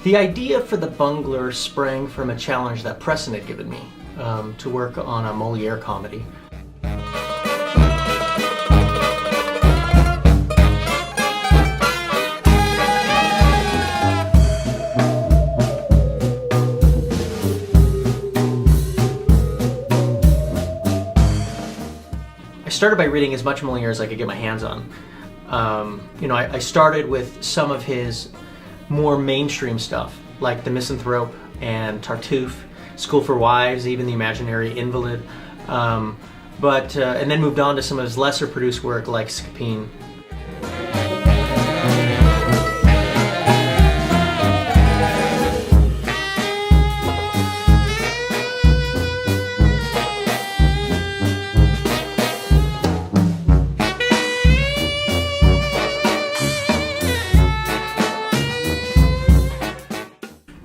The idea for the Bungler sprang from a challenge that Preston had given me to work on a Molière comedy. I started by reading as much Molière as I could get my hands on. I started with some of his more mainstream stuff, like The Misanthrope and Tartuffe, School for Wives, even The Imaginary Invalid, and then moved on to some of his lesser produced work like Scapin.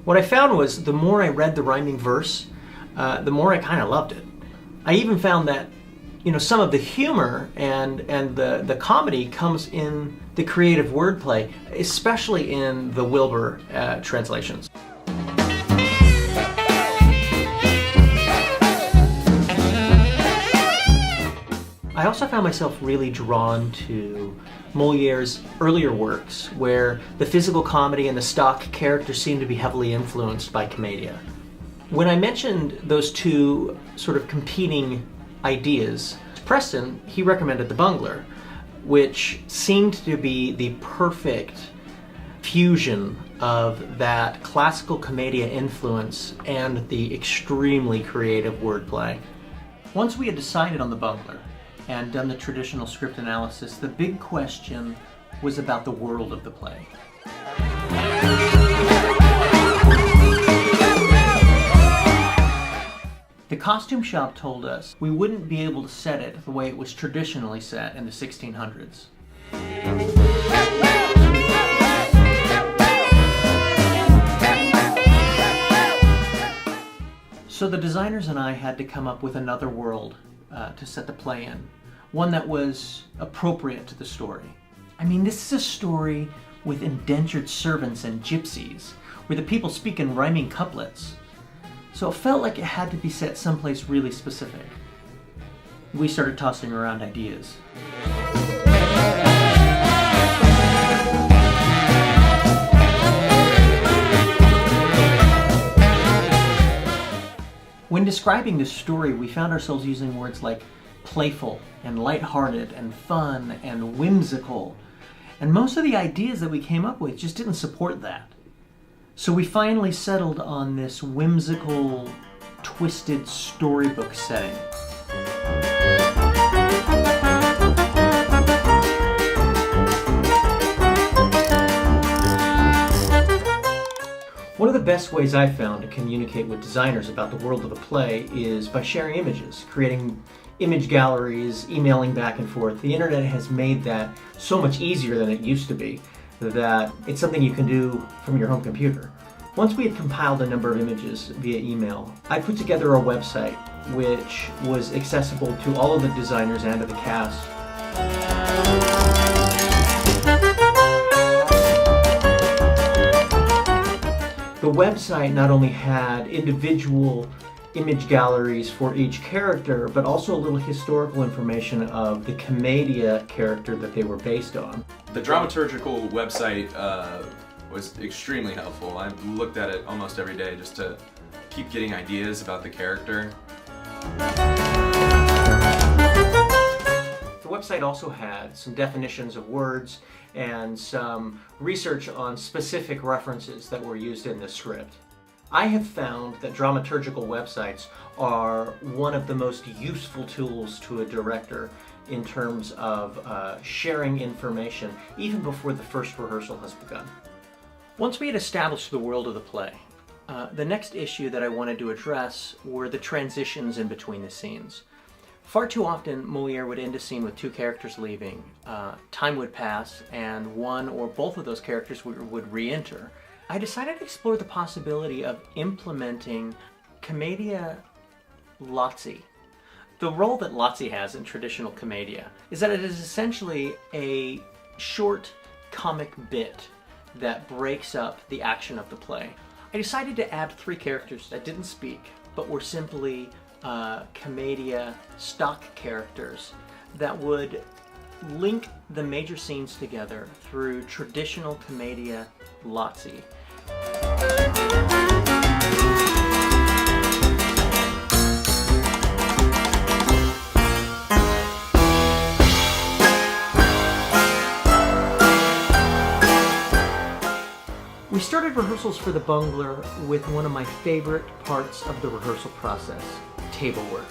What I found was the more I read the rhyming verse, the more I kind of loved it. I even found that, some of the humor and the comedy comes in the creative wordplay, especially in the Wilbur translations. I also found myself really drawn to Molière's earlier works, where the physical comedy and the stock characters seem to be heavily influenced by commedia. When I mentioned those two sort of competing ideas to Preston, he recommended the Bungler, which seemed to be the perfect fusion of that classical commedia influence and the extremely creative wordplay. Once we had decided on the Bungler and done the traditional script analysis, the big question was about the world of the play. The costume shop told us we wouldn't be able to set it the way it was traditionally set in the 1600s. So the designers and I had to come up with another world to set the play in. One that was appropriate to the story. I mean, this is a story with indentured servants and gypsies, where the people speak in rhyming couplets. So it felt like it had to be set someplace really specific. We started tossing around ideas. When describing this story, we found ourselves using words like playful and lighthearted and fun and whimsical. And most of the ideas that we came up with just didn't support that. So we finally settled on this whimsical, twisted storybook setting. One of the best ways I've found to communicate with designers about the world of the play is by sharing images, creating image galleries, emailing back and forth. The internet has made that so much easier than it used to be, that it's something you can do from your home computer. Once we had compiled a number of images via email, I put together a website which was accessible to all of the designers and to the cast. The website not only had individual image galleries for each character, but also a little historical information of the commedia character that they were based on. The dramaturgical website was extremely helpful. I looked at it almost every day just to keep getting ideas about the character. The website also had some definitions of words and some research on specific references that were used in the script. I have found that dramaturgical websites are one of the most useful tools to a director in terms of sharing information even before the first rehearsal has begun. Once we had established the world of the play, the next issue that I wanted to address were the transitions in between the scenes. Far too often, Molière would end a scene with two characters leaving, time would pass, and one or both of those characters would re-enter. I decided to explore the possibility of implementing commedia lazzi. The role that lazzi has in traditional commedia is that it is essentially a short comic bit that breaks up the action of the play. I decided to add 3 characters that didn't speak, but were simply commedia stock characters that would link the major scenes together through traditional commedia lazzi. We started rehearsals for the Bungler with one of my favorite parts of the rehearsal process, table work.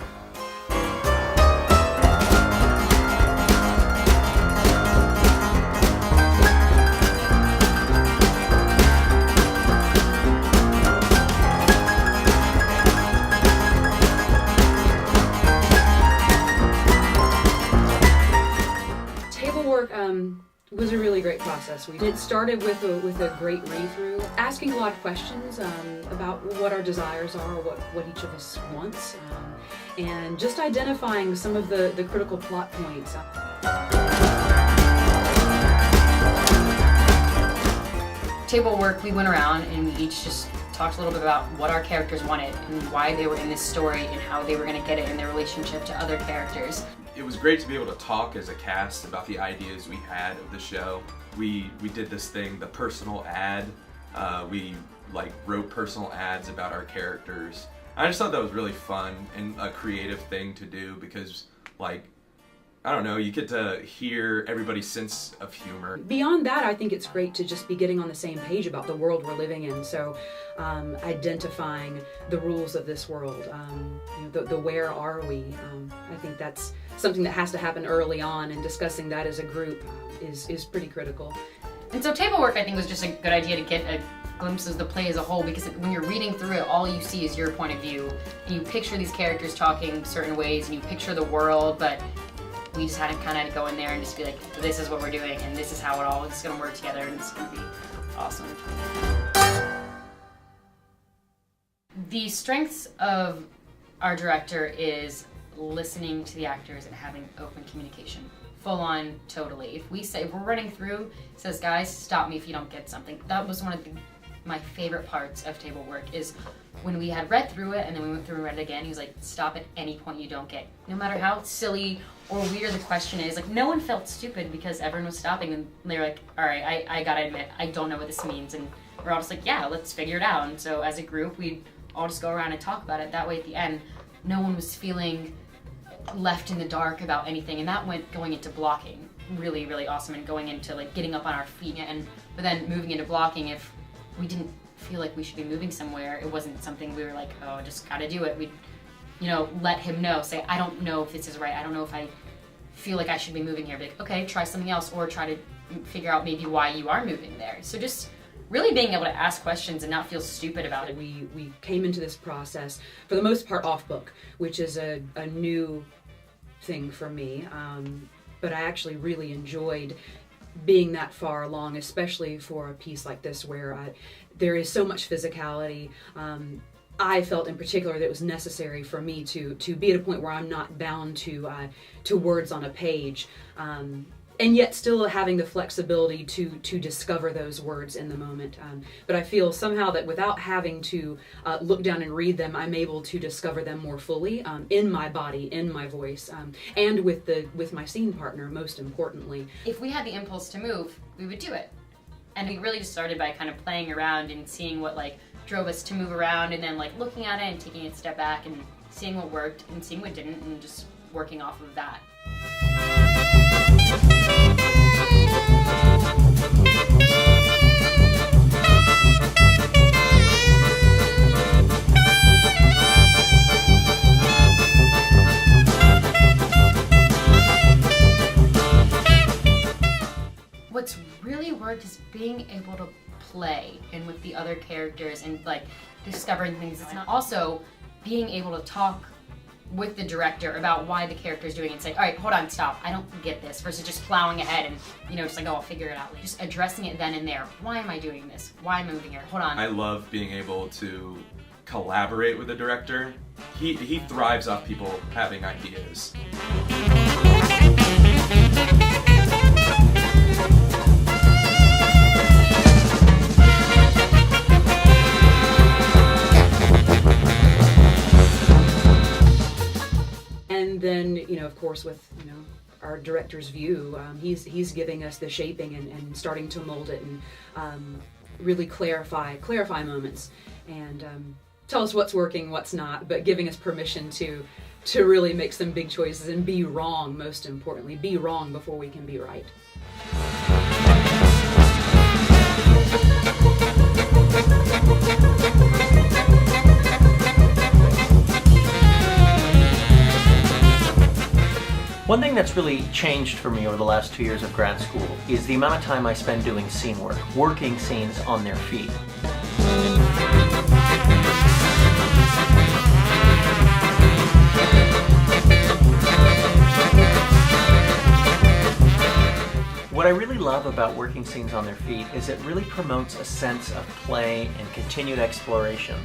Table work was a really great process. It started with a great read-through, asking a lot of questions about what our desires are, what each of us wants, and just identifying some of the critical plot points. Table work, we went around and we each just talked a little bit about what our characters wanted and why they were in this story and how they were going to get it in their relationship to other characters. It was great to be able to talk as a cast about the ideas we had of the show. We did this thing, the personal ad. We wrote personal ads about our characters. I just thought that was really fun and a creative thing to do because, I don't know, you get to hear everybody's sense of humor. Beyond that, I think it's great to just be getting on the same page about the world we're living in. So identifying the rules of this world, the where are we. I think that's something that has to happen early on, and discussing that as a group is pretty critical. And so table work, I think, was just a good idea to get a glimpse of the play as a whole, because when you're reading through it, all you see is your point of view. And you picture these characters talking certain ways, and you picture the world, but we just had to kind of go in there and just be like, this is what we're doing, and this is how it all is going to work together, and it's going to be awesome. The strengths of our director is listening to the actors and having open communication. Full on, totally. If we're running through, says, guys, stop me if you don't get something. That was one of my favorite parts of table work, is when we had read through it and then we went through and read it again, he was like, stop at any point you don't get. No matter how silly or weird the question is, no one felt stupid because everyone was stopping, and they were like, all right, I gotta admit, I don't know what this means. And we're all just like, yeah, let's figure it out. And so as a group, we'd all just go around and talk about it. That way at the end, no one was feeling left in the dark about anything. And that went going into blocking really, really awesome, and going into getting up on our feet. But then moving into blocking, if we didn't feel like we should be moving somewhere, it wasn't something we were like, oh, just gotta do it. We'd, let him know, say, I don't know if this is right. I don't know if I feel like I should be moving here. Be like, okay, try something else, or try to figure out maybe why you are moving there. So just really being able to ask questions and not feel stupid about it. We came into this process, for the most part, off book, which is a new thing for me. But I actually really enjoyed being that far along, especially for a piece like this where there is so much physicality. I felt in particular that it was necessary for me to be at a point where I'm not bound to words on a page, and yet still having the flexibility to discover those words in the moment. But I feel somehow that without having to look down and read them, I'm able to discover them more fully in my body, in my voice, and with my scene partner, most importantly. If we had the impulse to move, we would do it. And we really just started by kind of playing around and seeing what drove us to move around, and then looking at it and taking a step back and seeing what worked and seeing what didn't, and just working off of that. What's really worked is being able to play and with the other characters and discovering things. It's not also being able to talk with the director about why the character's doing it and say, all right, hold on, stop, I don't get this, versus just plowing ahead and just oh, I'll figure it out. Just addressing it then and there. Why am I doing this? Why am I moving here? Hold on. I love being able to collaborate with the director. He thrives off people having ideas. of course, with our director's view, he's giving us the shaping and starting to mold it and really clarify moments and tell us what's working, what's not, but giving us permission to really make some big choices and be wrong. Most importantly, be wrong before we can be right. One thing that's really changed for me over the last 2 years of grad school is the amount of time I spend doing scene work, working scenes on their feet. What I really love about working scenes on their feet is it really promotes a sense of play and continued exploration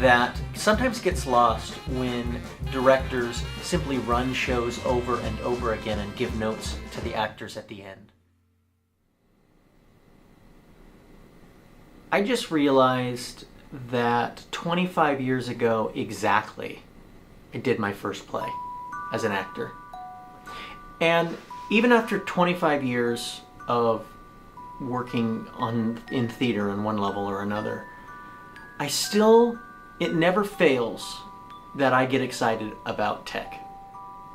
that sometimes gets lost when directors simply run shows over and over again and give notes to the actors at the end. I just realized that 25 years ago exactly, I did my first play as an actor. And even after 25 years of working in theater on one level or another, it never fails that I get excited about tech.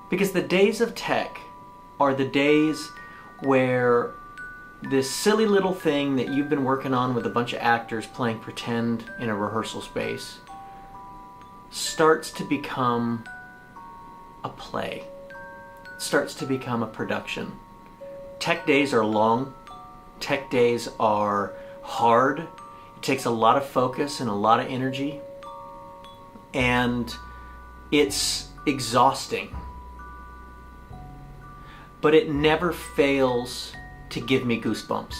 Because the days of tech are the days where this silly little thing that you've been working on with a bunch of actors playing pretend in a rehearsal space starts to become a play. It starts to become a production. Tech days are long. Tech days are hard. It takes a lot of focus and a lot of energy. And it's exhausting. But it never fails to give me goosebumps.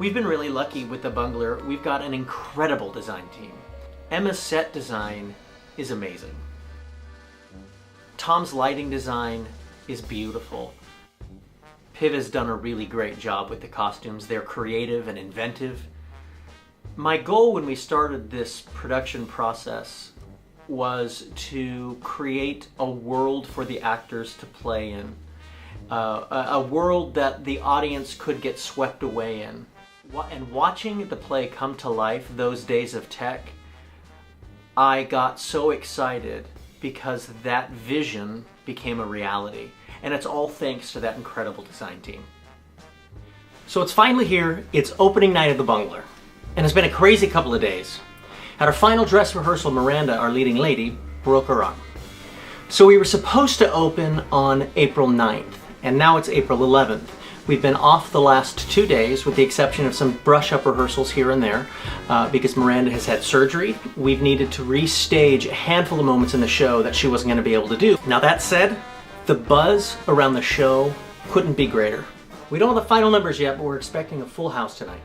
We've been really lucky with the Bungler. We've got an incredible design team. Emma's set design is amazing. Tom's lighting design is beautiful. Piv has done a really great job with the costumes. They're creative and inventive. My goal when we started this production process was to create a world for the actors to play in. A world that the audience could get swept away in. And watching the play come to life, those days of tech, I got so excited because that vision became a reality. And it's all thanks to that incredible design team. So it's finally here. It's opening night of the Bungler. And it's been a crazy couple of days. At our final dress rehearsal, Miranda, our leading lady, broke her arm. So we were supposed to open on April 9th, and now it's April 11th. We've been off the last 2 days with the exception of some brush-up rehearsals here and there because Miranda has had surgery. We've needed to restage a handful of moments in the show that she wasn't going to be able to do. Now that said, the buzz around the show couldn't be greater. We don't have the final numbers yet, but we're expecting a full house tonight.